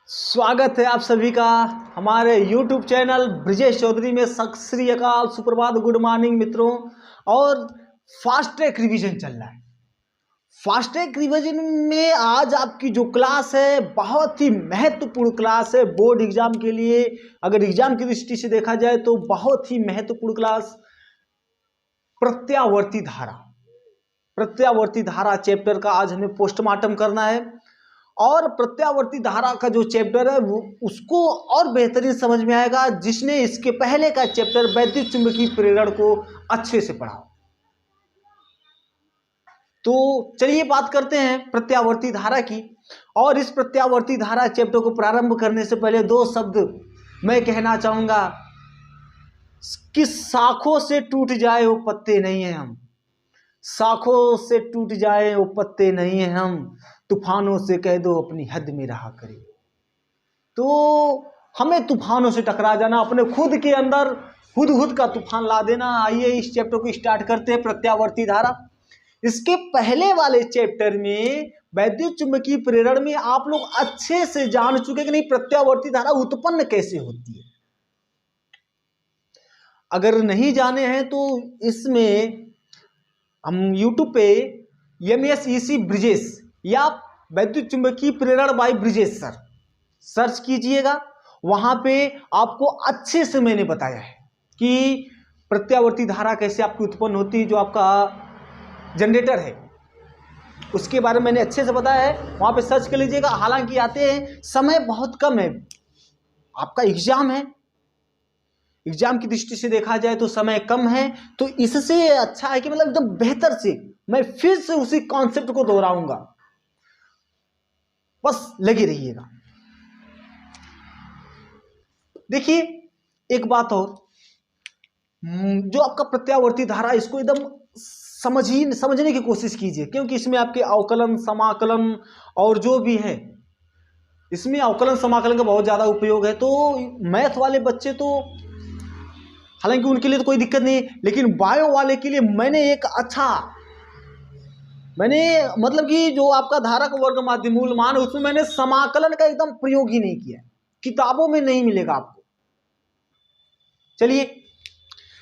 स्वागत है आप सभी का हमारे YouTube चैनल ब्रिजेश चौधरी में। सत श्री अकाल, सुप्रभात, गुड मॉर्निंग मित्रों। और फास्ट ट्रैक रिवीजन चल रहा है। फास्ट ट्रैक रिवीजन में आज आपकी जो क्लास है बहुत ही महत्वपूर्ण क्लास है बोर्ड एग्जाम के लिए। अगर एग्जाम की दृष्टि से देखा जाए तो बहुत ही महत्वपूर्ण क्लास प्रत्यावर्ती धारा। प्रत्यावर्ती धारा चैप्टर का आज हमें पोस्टमार्टम करना है और प्रत्यावर्ती धारा का जो चैप्टर है वो उसको और बेहतरीन समझ में आएगा जिसने इसके पहले का चैप्टर वैद्युत चुंबकीय प्रेरण को अच्छे से पढ़ा। तो चलिए बात करते हैं प्रत्यावर्ती धारा की। और इस प्रत्यावर्ती धारा चैप्टर को प्रारंभ करने से पहले दो शब्द मैं कहना चाहूंगा कि शाखों से टूट जाए वो पत्ते नहीं है हम, शाखों से टूट जाए वो पत्ते नहीं है हम, तूफानों से कह दो अपनी हद में रहा करें। तो हमें तूफानों से टकरा जाना, अपने खुद के अंदर हुद का तूफान ला देना। आइए इस चैप्टर को स्टार्ट करते हैं, प्रत्यावर्ती धारा। इसके पहले वाले चैप्टर में वैद्युत चुंबकीय प्रेरण में आप लोग अच्छे से जान चुके कि नहीं प्रत्यावर्ती धारा उत्पन्न कैसे होती है। अगर नहीं जाने हैं तो इसमें हम YouTube पे MSEC ब्रिजेश या वैद्युत चुंबकीय प्रेरण बाय ब्रिजेश सर सर्च कीजिएगा। वहां पे आपको अच्छे से मैंने बताया है कि प्रत्यावर्ती धारा कैसे आपकी उत्पन्न होती है। जो आपका जनरेटर है उसके बारे में मैंने अच्छे से बताया है, वहां पे सर्च कर लीजिएगा। हालांकि आते हैं, समय बहुत कम है, आपका एग्जाम है, एग्जाम की दृष्टि से देखा जाए तो समय कम है। तो इससे अच्छा है कि मतलब एकदम बेहतर से मैं फिर से उसी कॉन्सेप्ट को दोहराऊंगा, बस लगे रहिएगा। देखिए एक बात और, जो आपका प्रत्यावर्ती धारा इसको एकदम समझने की कोशिश कीजिए, क्योंकि इसमें आपके अवकलन समाकलन और जो भी है इसमें अवकलन समाकलन का बहुत ज्यादा उपयोग है। तो मैथ वाले बच्चे तो हालांकि उनके लिए तो कोई दिक्कत नहीं, लेकिन बायो वाले के लिए मैंने मतलब कि जो आपका धारा का वर्ग माध्यमूल मान उसमें मैंने समाकलन का एकदम प्रयोग ही नहीं किया, किताबों में नहीं मिलेगा आपको। चलिए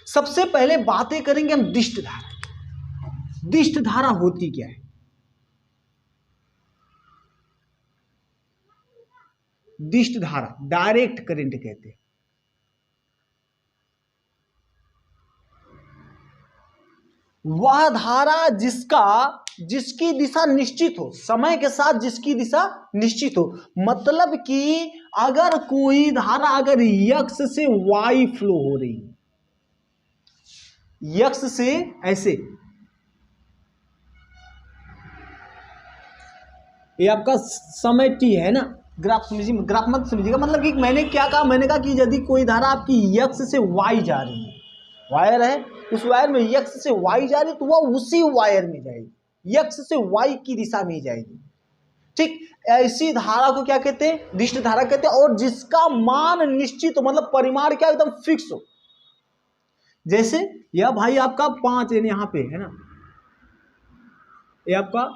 सबसे पहले बातें करेंगे हम दिष्ट धारा। दिष्ट धारा होती क्या है? दिष्ट धारा डायरेक्ट करंट कहते हैं। वह धारा जिसकी दिशा निश्चित हो, समय के साथ जिसकी दिशा निश्चित हो। मतलब कि अगर कोई धारा अगर यक्स से वाई फ्लो हो रही है, यक्स से ऐसे, ये आपका समय टी है ना, ग्राफ समझिए, ग्राफ मत समझिएगा। मतलब कि मैंने क्या कहा, मैंने कहा कि यदि कोई धारा आपकी यक्स से वाई जा रही है, वायर है, उस वायर में यक्स से वाई जा रही है तो वह उसी वायर में जाएगी, यक्स से वाई की दिशा में जाएगी। ठीक, ऐसी धारा को क्या कहते हैं? दिष्ट धारा कहते हैं। और जिसका मान निश्चित हो, मतलब परिमाण क्या एकदम फिक्स हो। जैसे यह भाई आपका 5 यहां पे है ना, ये आपका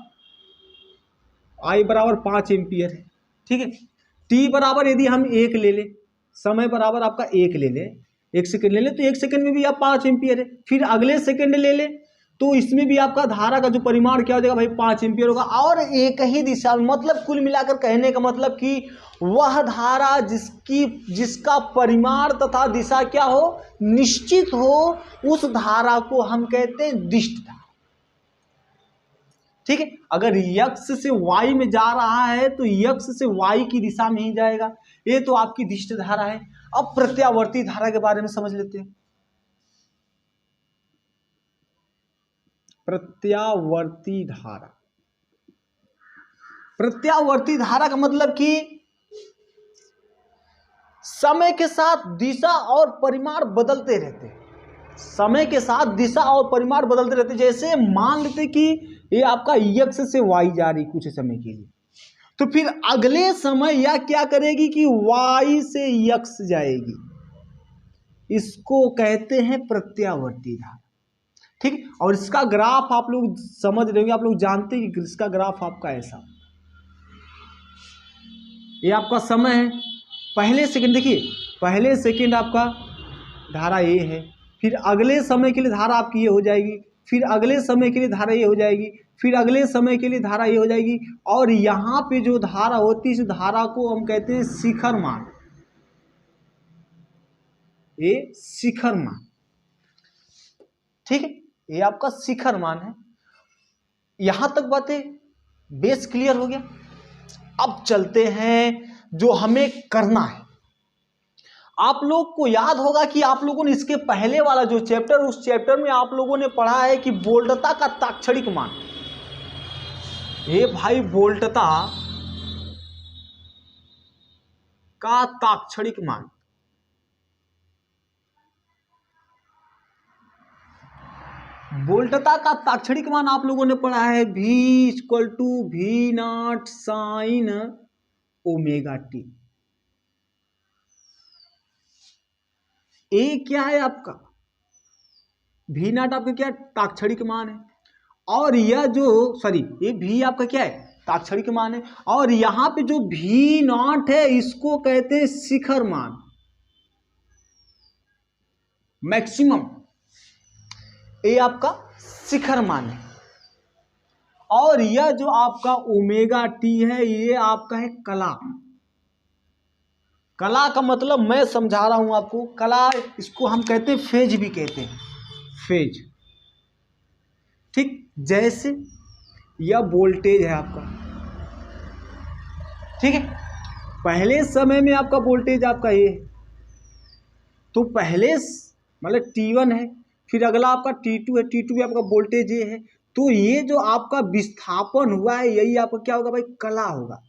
I बराबर 5 एम्पियर है, ठीक है। टी बराबर यदि हम 1 ले ले, समय बराबर आपका 1 ले ले, 1 सेकंड ले ले, तो 1 सेकंड में भी आप 5 एम्पियर है। फिर अगले सेकंड ले ले तो इसमें भी आपका धारा का जो परिमाण क्या हो जाएगा भाई, 5 एम्पियर होगा, और एक ही दिशा। मतलब कुल मिलाकर कहने का मतलब कि वह धारा जिसका परिमाण तथा दिशा क्या हो, निश्चित हो, उस धारा को हम कहते हैं दिष्ट धारा। ठीक है, अगर यक्स से वाई में जा रहा है तो यक्स से वाई की दिशा में ही जाएगा। ये तो आपकी दिष्ट धारा है। अब प्रत्यावर्ती धारा के बारे में समझ लेते हैं। प्रत्यावर्ती धारा, प्रत्यावर्ती धारा का मतलब कि समय के साथ दिशा और परिमाण बदलते रहते हैं। समय के साथ दिशा और परिमाण बदलते रहते हैं। जैसे मान लेते कि ये आपका यक्स से वाई जा रही कुछ समय के लिए, तो फिर अगले समय यह क्या करेगी कि वाई से यक्स जाएगी। इसको कहते हैं प्रत्यावर्ती धारा। ठीक, और इसका ग्राफ आप लोग समझ रहे होंगे, आप लोग जानते हैं कि इसका ग्राफ आपका ऐसा, ये आपका समय है, पहले सेकंड, देखिए पहले सेकंड आपका धारा ये है, फिर अगले समय के लिए धारा आपकी ये हो जाएगी, फिर अगले समय के लिए धारा ये हो जाएगी, फिर अगले समय के लिए धारा ये हो जाएगी, और यहाँ पे जो धारा होती है इस धारा को हम कहते हैं शिखर मान। ये शिखर मान, ठीक है, ये आपका शिखर मान है। यहां तक बातें बेस क्लियर हो गया। अब चलते हैं जो हमें करना है। आप लोग को याद होगा कि आप लोगों ने इसके पहले वाला जो चैप्टर, उस चैप्टर में आप लोगों ने पढ़ा है कि बोल्टता का ताक्षणिक मान। ये भाई बोल्टता का ताक्षणिक मान, बोल्टता का ताक्षणिक मान आप लोगों ने पढ़ा है V = V0 sin omega t. A क्या है आपका, V0 आपका क्या ताक्षणिक मान है, और यह जो ये V आपका क्या है ताक्षणिक मान है, और यहां पे जो V0 है इसको कहते हैं शिखर मान, मैक्सिमम। ये आपका शिखर मान है, और यह जो आपका ओमेगा टी है ये आपका है कला। कला का मतलब मैं समझा रहा हूं आपको, कला इसको हम कहते हैं फेज भी कहते हैं, फेज, ठीक। जैसे यह वोल्टेज है आपका, ठीक है, पहले समय में आपका वोल्टेज आपका ये है, तो पहले मतलब T1 है, फिर अगला आपका T2 है, T2 भी आपका वोल्टेज ये है, तो ये जो आपका विस्थापन हुआ है यही आपका क्या होगा भाई, कला होगा।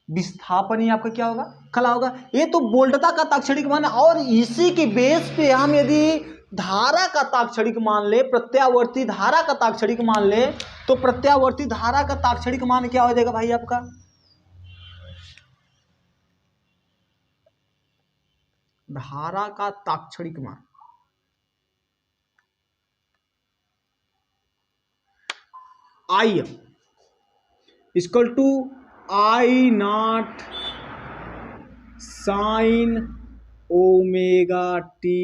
विस्थापन ही आपका क्या होगा, कला होगा। ये तो वोल्टता का ताक्षणिक मान है, और इसी के बेस पे हम यदि धारा का ताक्षणिक मान ले, प्रत्यावर्ती धारा का ताक्षणिक मान ले, तो प्रत्यावर्ती धारा का ताक्षणिक मान क्या हो जाएगा भाई आपका, धारा का ताक्षणिक मान I = I0 sin omega T.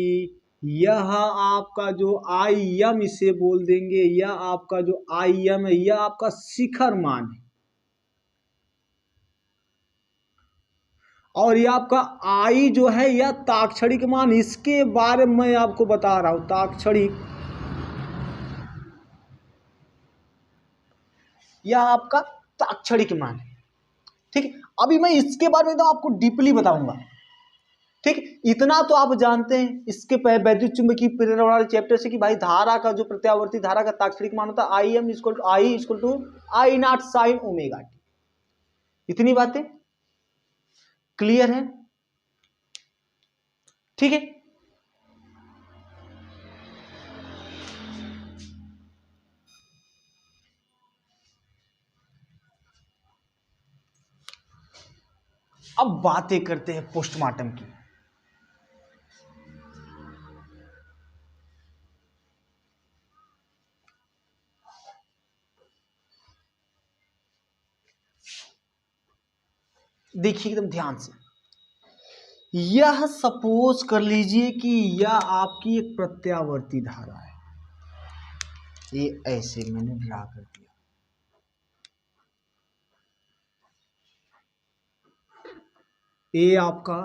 यह आपका जो IM इसे बोल देंगे, यह आपका जो IM है यह आपका शिखर मान है, और यह आपका I जो है यह ताक्षणिक मान। इसके बारे में मैं आपको बता रहा हूं, ताक्षणिक, यह आपका ताक्षणिक मान है, ठीक। अभी मैं इसके बारे में तो आपको डीपली बताऊंगा, ठीक। इतना तो आप जानते हैं इसके वैद्युत चुंबकीय प्रेरण वाले चैप्टर से कि भाई धारा का जो प्रत्यावर्ती धारा का ताक्षणिक मान होता है IM = I0 sin omega T. इतनी बातें क्लियर है, ठीक है। अब बातें करते हैं पोस्टमार्टम की। देखिए एकदम ध्यान से, यह सपोज कर लीजिए कि यह आपकी एक प्रत्यावर्ती धारा है, ये ऐसे मैंने ड्रा कर दिया, ये आपका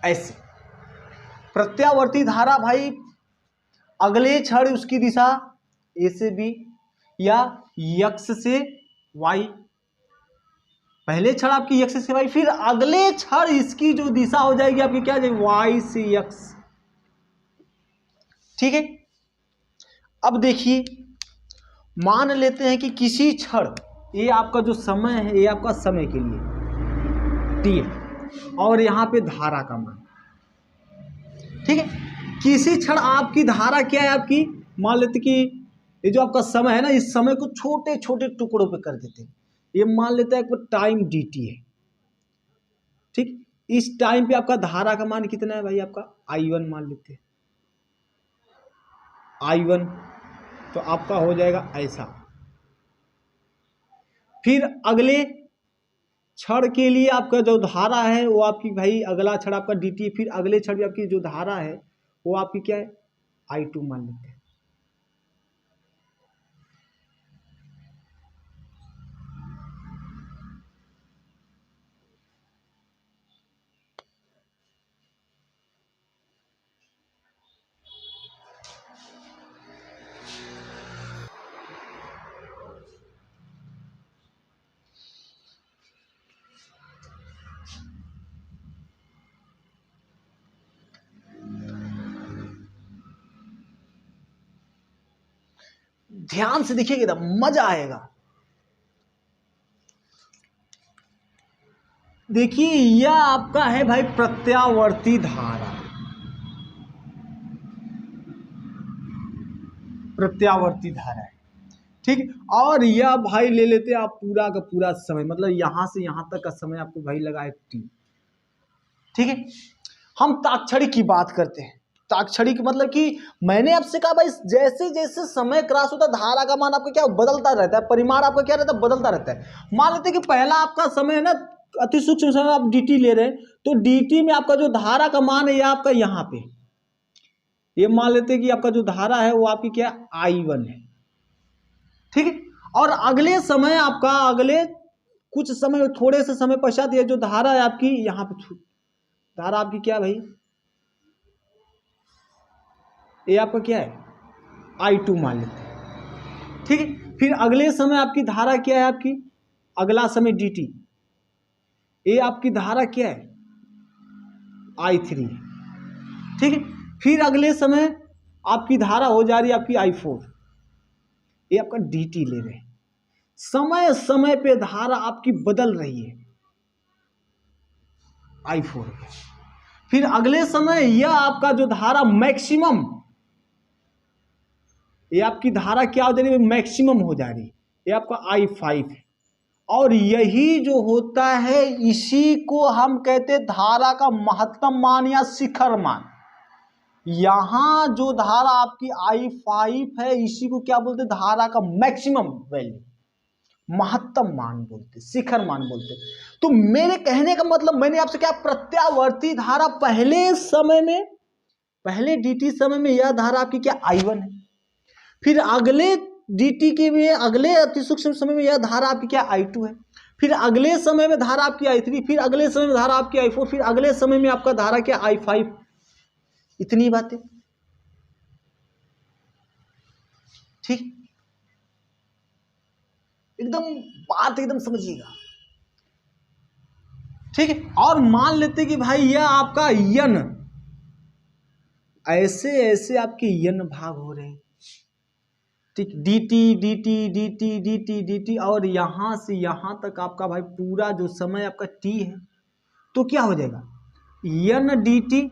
ऐसे प्रत्यावर्ती धारा भाई, अगले क्षण उसकी दिशा ए से बी या यक्स से वाई, पहले क्षण आपकी यक्स से वाई, फिर अगले क्षण इसकी जो दिशा हो जाएगी आपकी क्या जाएगी, वाई से यक्स, ठीक है। अब देखिए मान लेते हैं कि किसी क्षण, ये आपका जो समय है ये आपका समय के लिए टी है, और यहां पे धारा का मान, ठीक है। किसी क्षण आपकी धारा क्या है आपकी, मान लेते कि ये जो आपका समय है ना, इस समय को छोटे छोटे टुकड़ों पे कर देते हैं, ये मान लेते हैं टाइम dt है, ठीक। इस टाइम पे आपका धारा का मान कितना है भाई, आपका I1 मान लेते हैं, I1, तो आपका हो जाएगा ऐसा। फिर अगले क्षण के लिए आपका जो धारा है वो आपकी भाई अगला क्षण आपका dt, फिर अगले क्षण भी आपकी जो धारा है वो आपकी क्या है I2 मान लेते हैं। ध्यान से देखिएगा, एकदम मजा आएगा। देखिए यह आपका है भाई प्रत्यावर्ती धारा, प्रत्यावर्ती धारा है, ठीक। और यह भाई ले लेते हैं आप पूरा का पूरा समय, मतलब यहां से यहां तक का समय आपको भाई लगा है t, ठीक है। हम ताक्षणिक की बात करते हैं। ताक्षणिक मतलब कि मैंने आपसे कहा भाई जैसे जैसे समय क्रॉस होता है धारा का मान आपका क्या बदलता रहता है, परिमाण आपका क्या रहता है बदलता रहता है। मान लेते हैं कि पहला आपका समय है ना अति सूक्ष्म समय आप dt ले रहे हैं, तो dt में आपका जो धारा का मान है यह आपका यहाँ पे, ये मान लेते हैं कि आपका जो धारा है वो आपकी क्या I1 है, ठीक है। और अगले समय आपका अगले कुछ समय थोड़े से समय पश्चात ये जो धारा है आपकी यहाँ पे धारा आपकी क्या भाई ये आपका क्या है I2 मान लेते हैं, ठीक है। फिर अगले समय आपकी धारा क्या है आपकी अगला समय dt, ये आपकी धारा क्या है I3, ठीक है। फिर अगले समय आपकी धारा हो जा रही है आपकी I4, ये आपका dt ले रहे हैं। समय समय पे धारा आपकी बदल रही है I4 पे। फिर अगले समय यह आपका जो धारा मैक्सिमम, ये आपकी धारा क्या हो जा रही है मैक्सिमम हो जा रही है, ये आपका I5 है। और यही जो होता है इसी को हम कहते हैं धारा का महत्तम मान या शिखर मान। यहां जो धारा आपकी I5 है इसी को क्या बोलते हैं धारा का मैक्सिमम वैल्यू, महत्तम मान बोलते, शिखर मान बोलते। तो मेरे कहने का मतलब मैंने आपसे क्या प्रत्यावर्ती धारा पहले समय में, पहले dt समय में यह धारा आपकी क्या I1 है, फिर अगले dt के में अगले अति सूक्ष्म समय में यह धारा आपकी क्या I2 है, फिर अगले समय में धारा आपकी I3, फिर अगले समय में धारा आपकी I4, फिर अगले समय में आपका धारा क्या I5। इतनी बातें, ठीक, एकदम बात एकदम समझिएगा, ठीक है। और मान लेते कि भाई यह आपका यन ऐसे ऐसे आपके यन भाग हो रहे हैं, ठीक, dt dt dt dt dt, और यहां से यहां तक आपका भाई पूरा जो समय आपका t है, तो क्या हो जाएगा यन dt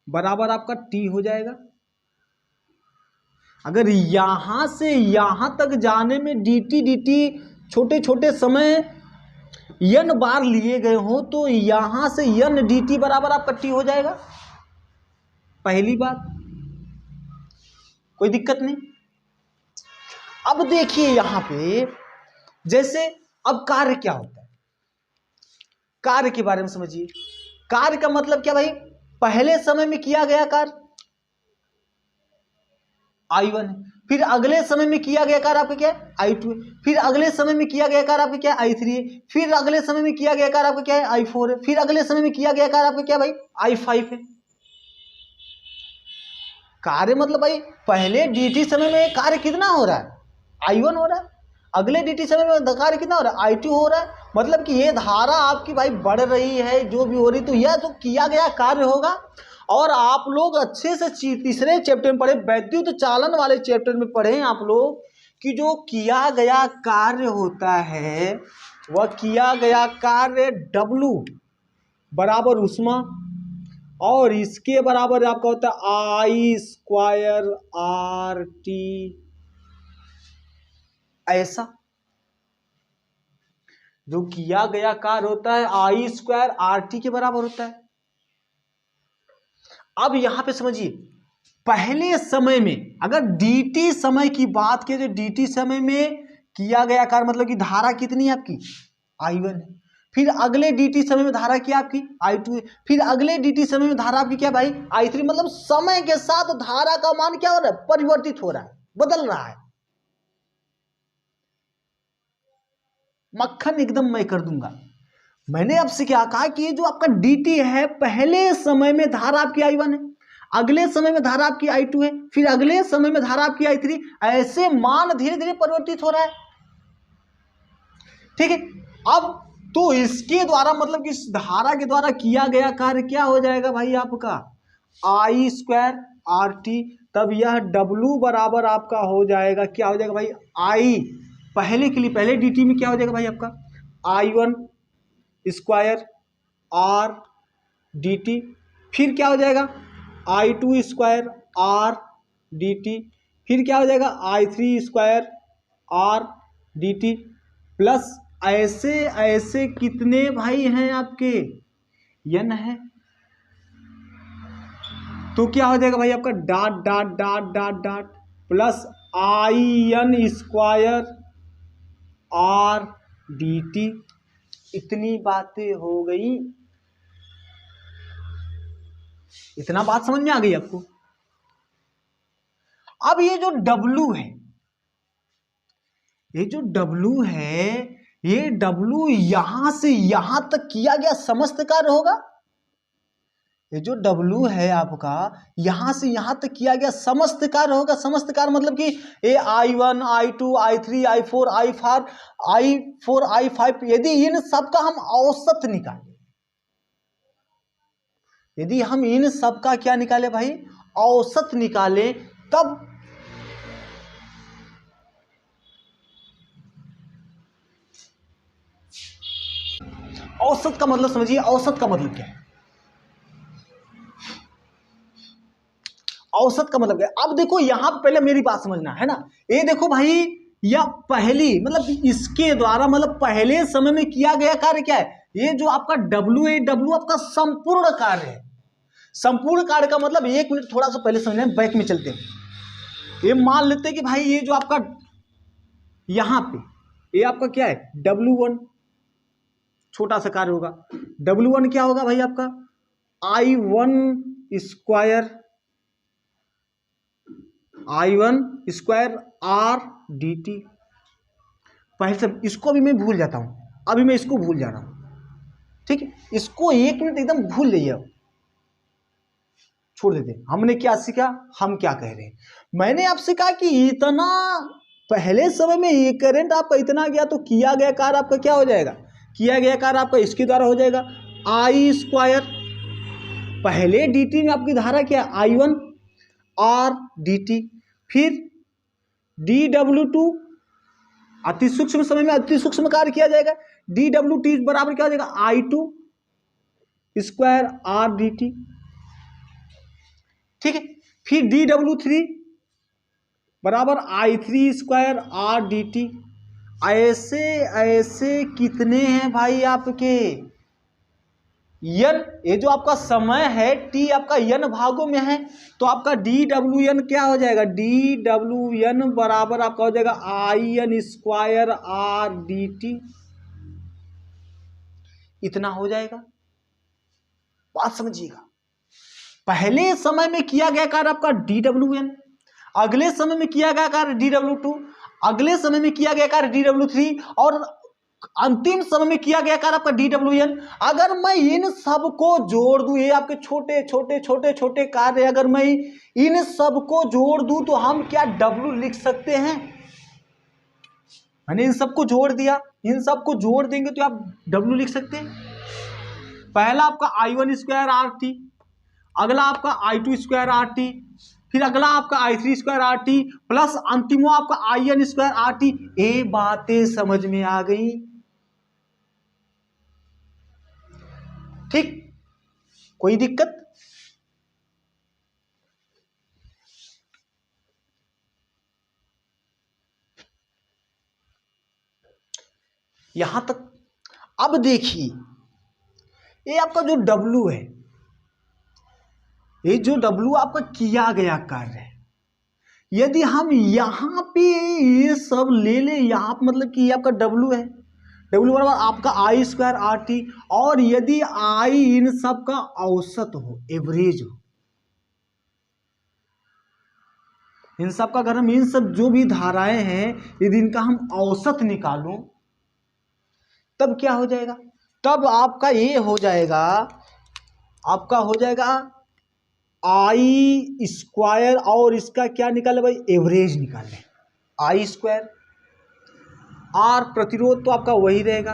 बराबर आपका t हो जाएगा। अगर यहां से यहां तक जाने में dt dt छोटे छोटे समय यन बार लिए गए हो, तो यहां से यन dt बराबर आपका t हो जाएगा। पहली बात, कोई दिक्कत नहीं। अब देखिए यहां पे जैसे अब कार्य क्या होता है, कार्य के बारे में समझिए। कार्य का मतलब क्या भाई पहले समय में किया गया कार्य I1 है, फिर अगले समय में किया गया कार्य आपका क्या है I2 है, फिर अगले समय में किया गया कार्य आपका क्या है I3 है, फिर अगले समय में किया गया कार्य आपका क्या है I4 है, फिर अगले समय में किया गया कार्य आपका क्या भाई I5 है। कार्य मतलब भाई पहले dt समय में कार्य कितना हो रहा है I1 हो रहा है, अगले dt समय में कार्य कितना हो रहा है I2 हो रहा है। मतलब कि ये धारा आपकी भाई बढ़ रही है जो भी हो रही, तो यह तो किया गया कार्य होगा। और आप लोग अच्छे से तीसरे चैप्टर में पढ़े, वैद्युत चालन वाले चैप्टर में पढ़े आप लोग कि जो किया गया कार्य होता है वह किया गया कार्य W बराबर ऊष्मा, और इसके बराबर आपका होता है I² RT, ऐसा जो किया गया कार्य होता है I² RT के बराबर होता है। अब यहां पे समझिए पहले समय में अगर dt समय की बात की तो dt समय में किया गया कार्य मतलब कि धारा कितनी है आपकी I1 है। फिर अगले dt समय में धारा क्या आपकी I2 है। फिर अगले dt समय में धारा आपकी क्या भाई I3। मतलब समय के साथ धारा का मान क्या हो रहा है परिवर्तित हो रहा है, बदल रहा है। मक्खन एकदम मैं कर दूंगा। मैंने आपसे क्या कहा कि ये जो आपका dt है पहले समय में धारा आपकी I1 है, अगले समय में धारा आपकी I2 है, फिर अगले समय में धारा आपकी I3। ऐसे मान धीरे धीरे परिवर्तित हो रहा है। ठीक है, अब तो इसके द्वारा मतलब कि इस धारा के द्वारा किया गया कार्य क्या हो जाएगा भाई आपका I स्क्वायर RT। तब यह W बराबर आपका हो जाएगा क्या हो जाएगा भाई I पहले के लिए पहले dt में क्या हो जाएगा भाई आपका I1 स्क्वायर R dt। फिर क्या हो जाएगा I2 स्क्वायर R dt। फिर क्या हो जाएगा I3 square R dt plus ऐसे ऐसे कितने भाई हैं आपके n है। तो क्या हो जाएगा भाई आपका dot dot dot dot dot plus IN square R dt। इतनी बातें हो गई। इतना बात समझ में आ गई आपको। अब ये जो W है, ये जो W है, ये W यहां से यहां तक किया गया समस्त कार्य होगा। ये जो W है आपका यहां से यहां तक किया गया समस्त कार्य होगा। समस्त कार्य मतलब कि ये I1 I2 I3 I4 I4 I5 यदि इन सब का हम औसत निकालें, यदि हम इन सब का क्या निकाले भाई औसत निकालें, तब औसत का मतलब समझिए। औसत का मतलब क्या है, औसत का मतलब क्या है। अब देखो यहां पहले मेरी बात समझना है ना। ये देखो भाई या पहली मतलब इसके द्वारा मतलब पहले समय में किया गया कार्य क्या है, ये जो आपका W है, W आपका संपूर्ण कार्य है। संपूर्ण कार्य का मतलब एक मिनट थोड़ा सा पहले समझना, बैक में चलते हैं। ये मान लेते हैं कि भाई ये जो आपका यहां पे ये आपका क्या है W1 छोटा सा कार्य होगा। W1 क्या होगा भाई आपका I1 स्क्वायर R dt। पहले से इसको भी मैं भूल जाता हूं, अभी मैं इसको भूल जा रहा हूं। ठीक है, इसको एक मिनट एकदम भूल जाइए, अब छोड़ देते। हमने क्या सीखा, हम क्या कह रहे हैं। मैंने आपसे कहा कि इतना पहले समय में ये करंट आपका इतना गया तो किया गया कार्य आपका क्या हो जाएगा, किया गया कार्य आपका इसके द्वारा हो जाएगा I स्क्वायर। पहले dt में आपकी धारा क्या है I1 R dt। फिर dW2 अति सूक्ष्म समय में अति सूक्ष्म कार्य किया जाएगा, dWt बराबर क्या हो जाएगा I2 स्क्वायर R dt। ठीक है, फिर dW3 बराबर I3 स्क्वायर R dt। ऐसे ऐसे कितने हैं भाई आपके n, ये जो आपका समय है t आपका n भागों में है, तो आपका dWn क्या हो जाएगा dWn बराबर आपका हो जाएगा IN स्क्वायर R dt। इतना हो जाएगा। बात समझिएगा, पहले समय में किया गया कार्य आपका dWn, अगले समय में किया गया कार्य dW2, अगले समय में किया गया कार्य dW3 और अंतिम समय में किया गया कार्य आपका dWn। अगर मैं इन सब को जोड़ दूं, ये आपके छोटे छोटे छोटे छोटे कार्य, अगर मैं इन सब को जोड़ दूं तो हम क्या W लिख सकते हैं। मैंने इन सबको जोड़ दिया, इन सबको जोड़ देंगे तो आप W लिख सकते हैं। पहला आपका I1 स्क्वायर RT, अगला आपका I2 स्क्वायर RT, फिर अगला आपका I3 स्क्वायर RT प्लस अंतिमो आपका IN स्क्वायर RT। ये बातें समझ में आ गई। ठीक, कोई दिक्कत। यहां तक। अब देखिए ये आपका जो W है, ये जो W आपका किया गया कार्य है, यदि हम यहाँ पे ये सब ले लें, यहाँ पे मतलब कि ये आपका W है, W बराबर आपका आई स्क्वायर आर टी, और यदि आई इन सब का औसत हो, एवरेज हो, इन सब का, अगर हम इन सब जो भी धाराएं हैं यदि इनका हम औसत निकालूं, तब क्या हो जाएगा, तब आपका ये हो जाएगा, आपका हो जाएगा आई स्क्वायर, और इसका क्या निकाले भाई, एवरेज निकाले, आई स्क्वायर, आर प्रतिरोध तो आपका वही रहेगा,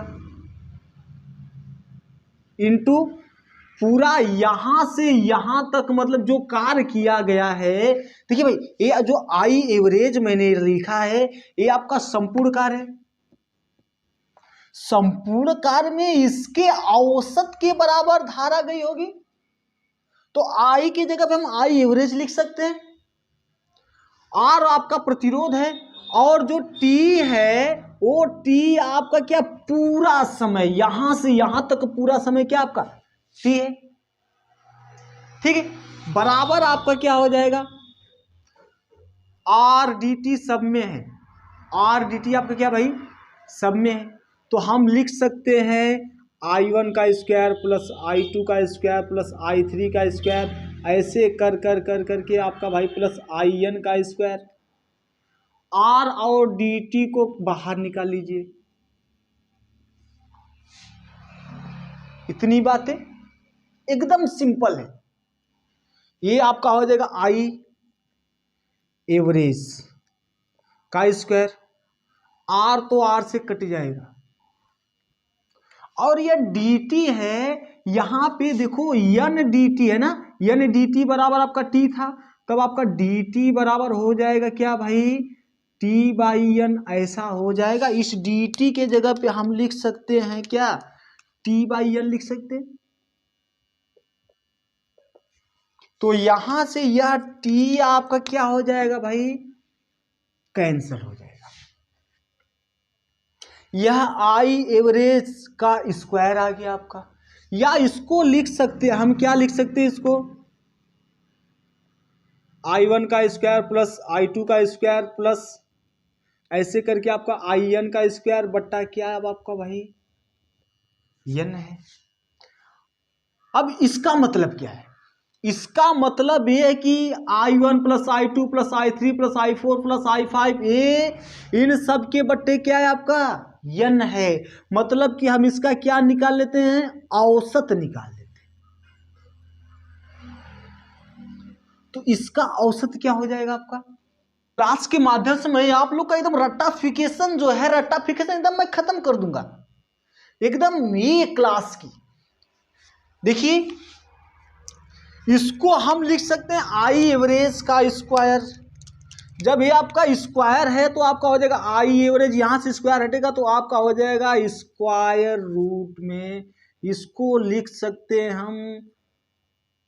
इनटू पूरा यहां से यहां तक मतलब जो कार्य किया गया है। देखिए भाई, ये जो आई एवरेज मैंने लिखा है, ये आपका संपूर्ण कार्य है, संपूर्ण कार्य में इसके औसत के बराबर धारा गई होगी, तो आई की जगह पे हम आई एवरेज लिख सकते हैं, आर आपका प्रतिरोध है, और जो टी है वो टी आपका क्या, पूरा समय, यहां से यहां तक पूरा समय क्या आपका टी है, ठीक है, बराबर आपका क्या हो जाएगा, आर डी टी सब में है, आर डी टी आपका क्या भाई सब में है, तो हम लिख सकते हैं I1 का स्क्वायर प्लस I2 का स्क्वायर प्लस I3 का स्क्वायर, ऐसे कर कर कर करके आपका भाई प्लस IN का स्क्वायर, R और DT को बाहर निकाल लीजिए। इतनी बातें एकदम सिंपल है। ये आपका हो जाएगा I एवरेज का स्क्वायर, R तो R से कट जाएगा, और ये dt है, यहां पे देखो n dt है ना, n dt बराबर आपका t था, तब आपका dt बराबर हो जाएगा क्या भाई, t बाई n, ऐसा हो जाएगा। इस dt के जगह पे हम लिख सकते हैं क्या, t बाई n लिख सकते हैं, तो यहां से यह t आपका क्या हो जाएगा भाई, कैंसिल हो जाएगा, यह आई एवरेज का स्क्वायर आ गया आपका। या इसको लिख सकते हैं हम, क्या लिख सकते हैं इसको, I1 का स्क्वायर प्लस I2 का स्क्वायर प्लस ऐसे करके आपका IN का स्क्वायर बट्टा क्या, अब आपका भाई n है। अब इसका मतलब क्या है, इसका मतलब ये है कि I1 plus I2 plus I3 plus I4 plus I5, ये इन सब के बट्टे क्या है आपका n है, मतलब कि हम इसका क्या निकाल लेते हैं, औसत निकाल लेते हैं। तो इसका औसत क्या हो जाएगा आपका, क्लास के माध्यम से मैं आप लोग का एकदम रट्टाफिकेशन जो है, रट्टाफिकेशन एकदम मैं खत्म कर दूंगा, एकदम ये क्लास की। देखिए इसको हम लिख सकते हैं आई एवरेज का स्क्वायर, जब ये आपका स्क्वायर है तो आपका हो जाएगा आई एवरेज, यहां से स्क्वायर हटेगा तो आपका हो जाएगा स्क्वायर रूट में, इसको लिख सकते हैं हम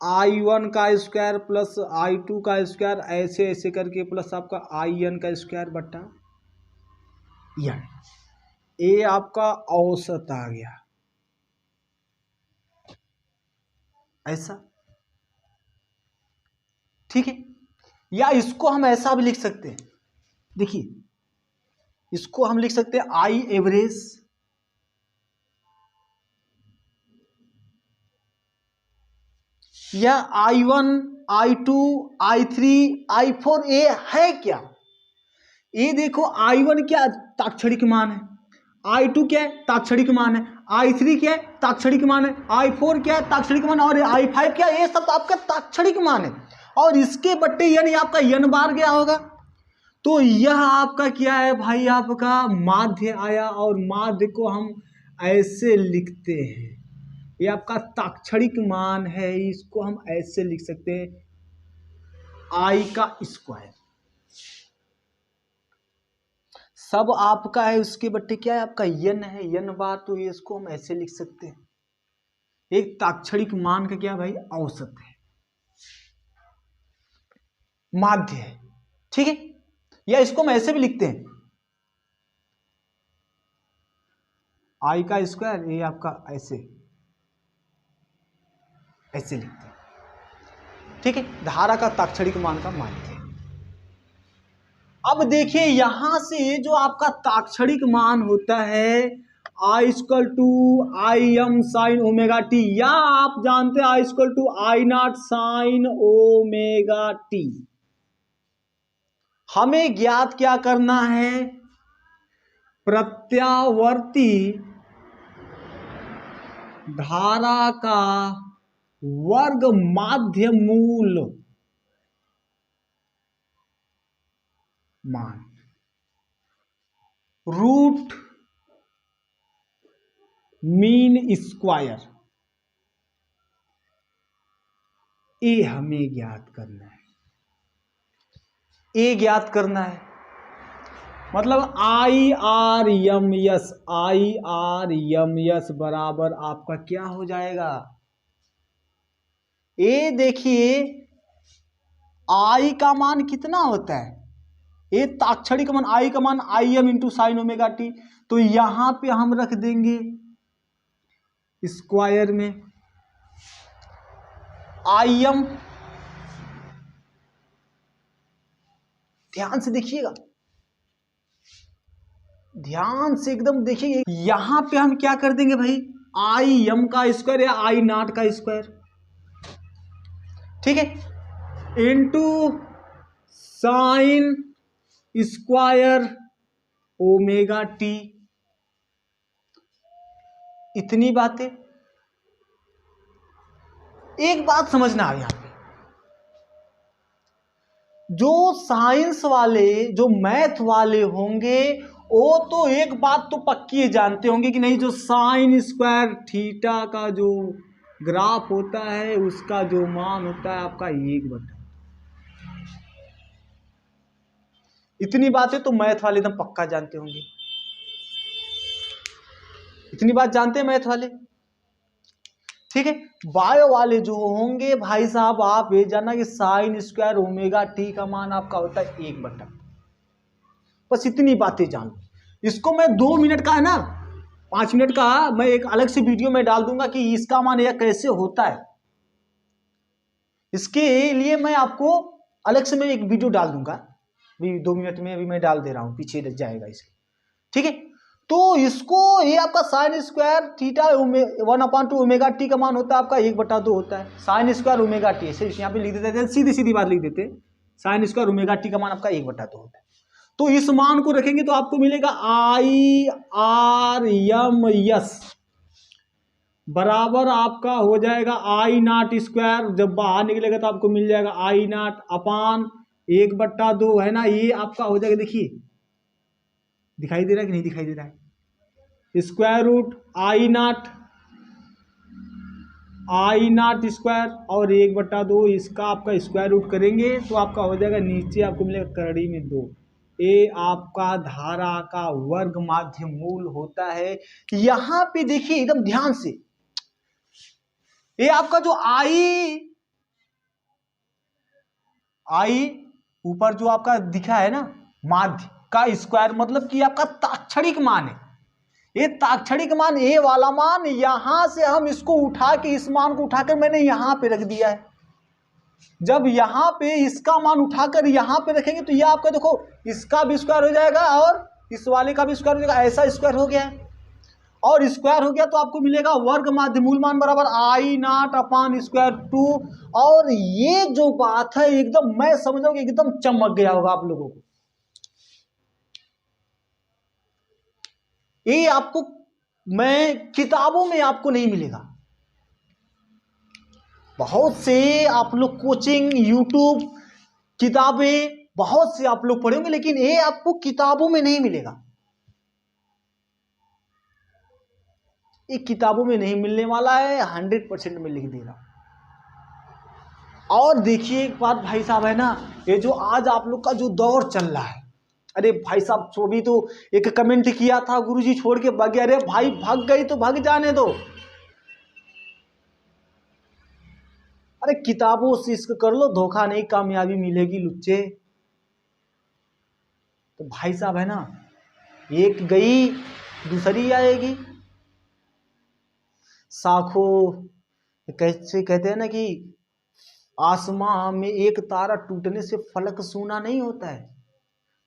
I1 का स्क्वायर प्लस I2 का स्क्वायर, ऐसे ऐसे करके प्लस आपका IN का स्क्वायर बट्टा n, ये आपका औसत आ गया, ऐसा, ठीक है। या इसको हम ऐसा भी लिख सकते हैं, देखिए इसको हम लिख सकते हैं आई एवरेज या I1 I2 I3 I4, ये है क्या, ये देखो I1 क्या ताक्षणिक मान है, I2 क्या है ताक्षणिक मान है, I3 क्या है ताक्षणिक मान है, I4 क्या है ताक्षणिक मान, और I5 क्या है, ये सब आपका ताक्षणिक मान है, और इसके बट्टे यानी आपका n बार गया होगा, तो यह आपका क्या है भाई, आपका माध्य आया, और माध्य को हम ऐसे लिखते हैं, ये आपका ताक्षणिक मान है, इसको हम ऐसे लिख सकते हैं आई का स्क्वायर, सब आपका है, उसके बट्टे क्या है आपका n है, n बार, तो ये इसको हम ऐसे लिख सकते हैं, एक ताक्षणिक मान का क्या भाई औसत है, माध्य है, ठीक है। या इसको हम ऐसे भी लिखते हैं आई का स्क्वायर, ये आपका ऐसे ऐसे लिखते हैं, ठीक है, धारा का ताक्षणिक मान का माध्य। अब देखिए यहां से जो आपका ताक्षणिक मान होता है I equal to I m sine omega t, या आप जानते हैं I equal to I naught sine omega t. हमें ज्ञात क्या करना है, प्रत्यावर्ती धारा का वर्ग माध्य मूल मान, रूट मीन स्क्वायर, ये हमें ज्ञात करना है। ये ज्ञात करना है मतलब I R M S, I R M S बराबर आपका क्या हो जाएगा, ये देखिए आई का मान कितना होता है, ये ताक्षणिक मान आई का मान I am into sine omega T, तो यहां पे हम रख देंगे स्क्वायर में आई एम। ध्यान से देखिएगा, ध्यान से एकदम देखिए, यहां पे हम क्या कर देंगे भाई, आई एम का स्क्वायर या आई नॉट का स्क्वायर, ठीक है, into sine square omega T. इतनी बातें। एक बात समझना है यहां पे, जो साइंस वाले जो मैथ वाले होंगे वो तो एक बात तो पक्की जानते होंगे कि नहीं, जो साइन स्क्वायर थीटा का जो ग्राफ होता है उसका जो मान होता है आपका 1/। इतनी बातें तो मैथ वाले एकदम पक्का जानते होंगे, इतनी बात जानते हैं मैथ वाले, ठीक है। बायो वाले जो होंगे भाई साहब, आप ये जानना कि साइन स्क्वायर ओमेगा टी का मान आपका होता है 1/। बस इतनी बातें जानो। इसको मैं 2 मिनट का है ना, 5 मिनट का मैं एक अलग से वीडियो में डाल दूंगा कि इसका मान यह कैसे होता है। इसके लिए मैं आपको अलग से मैं एक वीडियो डाल दूंगा, अभी 2 मिनट में अभी मैं डाल दे रहा हूं, पीछे लग जाएगा इसके, ठीक है। तो इसको ये आपका sine square theta 1/2 omega T का मान होता है आपका 1/2 होता है, साइन स्क्वायर ओमेगा टी, सिर्फ यहाँ पे लिख देते हैं, सीधी सीधी बात लिख देते हैं, साइन स्क्वायर ओमेगा टी का मान आपका 1/2 होता है। तो इस मान को रखेंगे तो आपको मिलेगा आई आर एम एस बराबर आपका हो जाएगा आई नॉट स्क्वायर, जब बाहर निकलेगा तो आपको मिल जाएगा आई नॉट अपान 1/2 है ना, ये आपका हो जाएगा, देखिए दिखाई दे रहा है कि नहीं दिखाई दे रहा है, square root I naught square और 1/2, इसका आपका स्क्वायर रूट करेंगे तो आपका हो जाएगा, नीचे आपको मिलेगा करड़ी में 2। ये आपका धारा का वर्ग माध्य मूल होता है। यहां पे देखिए एकदम ध्यान से, ये आपका जो आई ऊपर जो आपका दिखा है ना माध्य का स्क्वायर, मतलब कि आपका ताक्षणिक मान है। ये ताक्षणिक मान ए वाला मान, यहां से हम इसको उठा के, इस मान को उठाकर मैंने यहां पे रख दिया है। जब यहां पे इसका मान उठाकर यहां पे रखेंगे तो यह आपका देखो इसका भी स्क्वायर हो जाएगा और इस वाले का भी स्क्वायर हो जाएगा, ऐसा स्क्वायर हो गया है। और स्क्वायर हो गया तो आपको मिलेगा वर्ग माध्य मूल मान बराबर आई नॉट अपान स्क्वायर 2। और ये जो बात है एकदम मैं समझ रहा हूं कि एकदम चमक गया होगा आप लोगों को। ये आपको मैं किताबों में आपको नहीं मिलेगा। बहुत से आप लोग कोचिंग यूट्यूब किताबें बहुत से आप लोग पढ़ेंगे, लेकिन ये आपको किताबों में नहीं मिलेगा। ये किताबों में नहीं मिलने वाला है, 100% में लिख दे रहा हूं। और देखिए एक बात भाई साहब है ना, ये जो आज आप लोग का जो दौर चल रहा है, अरे भाई साहब तो भी तो एक कमेंट किया था गुरुजी छोड़ के भाग गया, अरे भाई भाग गई तो भाग जाने दो, अरे किताबों से इसको कर लो, धोखा नहीं कामयाबी मिलेगी लुच्चे। तो भाई साहब है ना, एक गई दूसरी आएगी। साखो कैसे कहते हैं ना कि आसमां में एक तारा टूटने से फलक सूना नहीं होता है।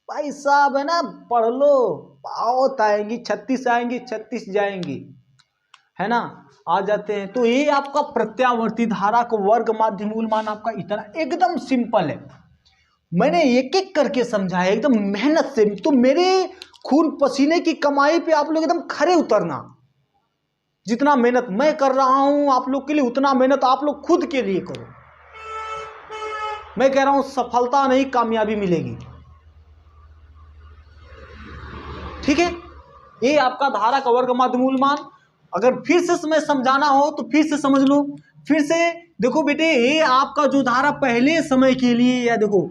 भाई साहब है ना, पढ़ लो, बहुत आएंगी, 36 आएंगी, 36 जाएंगी, है ना, आ जाते हैं। तो ये आपका प्रत्यावर्ती धारा का वर्ग माध्य मूल मान आपका इतना एकदम सिंपल है। मैंने एक एक करके समझाया एकदम मेहनत से। तो मेरे खून पसीने की कमाई पे आप लोग एकदम खरे उतरना। जितना मेहनत मैं कर रहा हूं आप लोग के लिए, उतना मेहनत आप लोग खुद के लिए करो। मैं कह रहा हूं सफलता नहीं कामयाबी मिलेगी। ठीक है, ये आपका धारा का वर्ग माध्य मूल मान। अगर फिर से मैं समझाना हो तो फिर से समझ लो, फिर से देखो बेटे, ये आपका जो धारा पहले समय के लिए, या देखो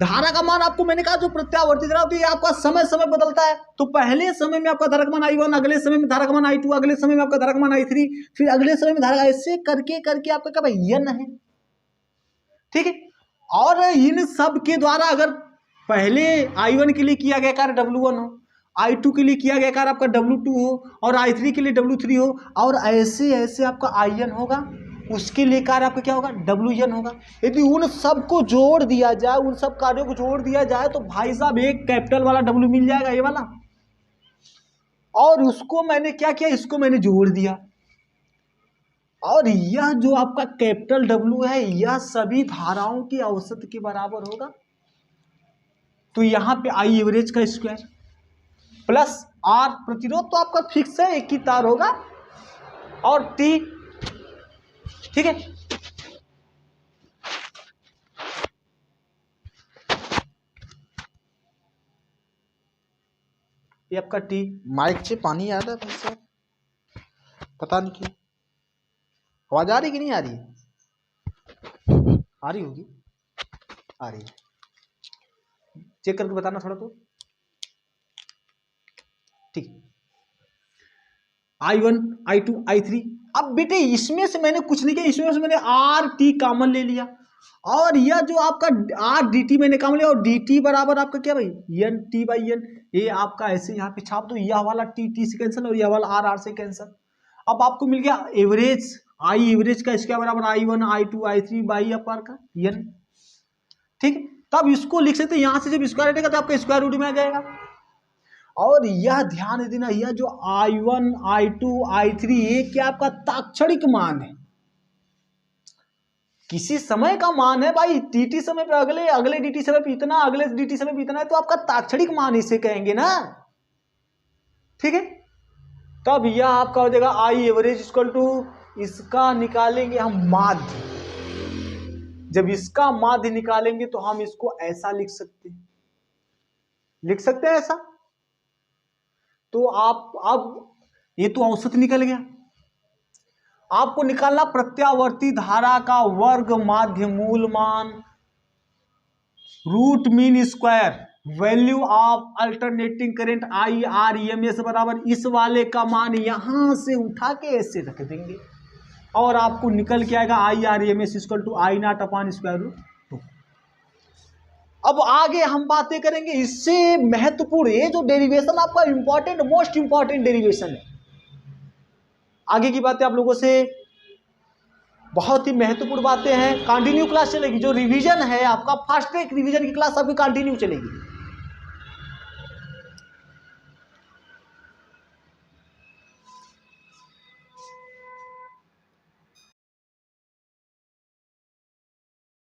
धारा का मान आपको मैंने कहा जो प्रत्यावर्ती धारा होती है आपका समय समय बदलता है। तो पहले समय में आपका धारा का मान I1, अगले समय में धारा का मान I2, अगले समय में आपका धारा का मान I3, फिर अगले समय में धारा, ऐसे करके करके आपका क्या भाई n है। ठीक है, और इन सब के द्वारा अगर पहले I1 के लिए किया गया कार्य W1 हो, I2 के लिए किया गया कार्य आपका W2 हो, और I3 के लिए W3 हो, और ऐसे ऐसे आपका IN होगा, उसके लिए कार्य आपका क्या होगा, WN होगा। यदि उन सबको जोड़ दिया जाए, उन सब कार्यों को जोड़ दिया जाए तो भाई साहब एक कैपिटल वाला W मिल जाएगा, ये वाला। और उसको मैंने क्या किया, इसको मैंने जोड़ दिया, और यह जो आपका कैपिटल W है यह सभी धाराओं की औसत के बराबर होगा। तो यहां पे I एवरेज का स्क्वायर प्लस R प्रतिरोध तो आपका फिक्स है, एक ही तार होगा, और T। ठीक है, ये आपका T। माइक से पानी आ रहा है भाई साहब, पता नहीं क्यों। आवाज आ रही कि नहीं आ रही है? आ रही होगी, आ रही है, चेक करके बताना थोड़ा तो। ठीक, I1, I2, I3। अब बेटे इसमें से मैंने कुछ नहीं किया, इसमें से मैंने RT कॉमन ले लिया, और यह जो आपका RDT मैंने कॉमन लिया, और DT बराबर आपका क्या भाई NT/N। ये आपका ऐसे यहाँ पे छाप दो, यह वाला T से कैंसिल और यह वाला R से कैंसिल। अब आपको मिल गया एवरेज, I एवरेज का इसके बराबर I1, I2, I3 बाई अपार का N। ठीक है, तब इसको लिख सकते हैं, यहां से जब स्क्वायर हटेगा तो आपका स्क्वायर रूट में आ जाएगा। और यह ध्यान देना, यह जो I1, I2, I3 ये क्या आपका ताक्षणिक मान है, किसी समय का मान है भाई। dt समय पे अगले dt समय पे इतना, अगले dt समय पे इतना है, तो आपका ताक्षणिक मान इसे कहेंगे ना। ठीक है, तब यह आपका हो जाएगा I एवरेज इक्वल टू, इसका निकालेंगे हम माध्य। जब इसका माध्य निकालेंगे तो हम इसको ऐसा लिख सकते हैं, ऐसा। तो आप अब ये तो औसत निकल गया, आपको निकालना प्रत्यावर्ती धारा का वर्ग माध्य मूल मान, root mean square, value of alternating current IREMS बराबर इस वाले का मान यहां से उठा के ऐसे रख देंगे, और आपको निकल के आएगा IREMS equal to I0 upon square root 2। अब आगे हम बातें करेंगे इससे महत्वपूर्ण, ये जो डेरिवेशन आपका इंपॉर्टेंट, मोस्ट इंपॉर्टेंट डेरिवेशन है। आगे की बातें आप लोगों से बहुत ही महत्वपूर्ण बातें हैं, कंटिन्यू क्लास चलेगी। जो रिवीजन है आपका, फास्ट ट्रैक रिवीजन की क्लास आपकी कंटिन्यू चलेगी।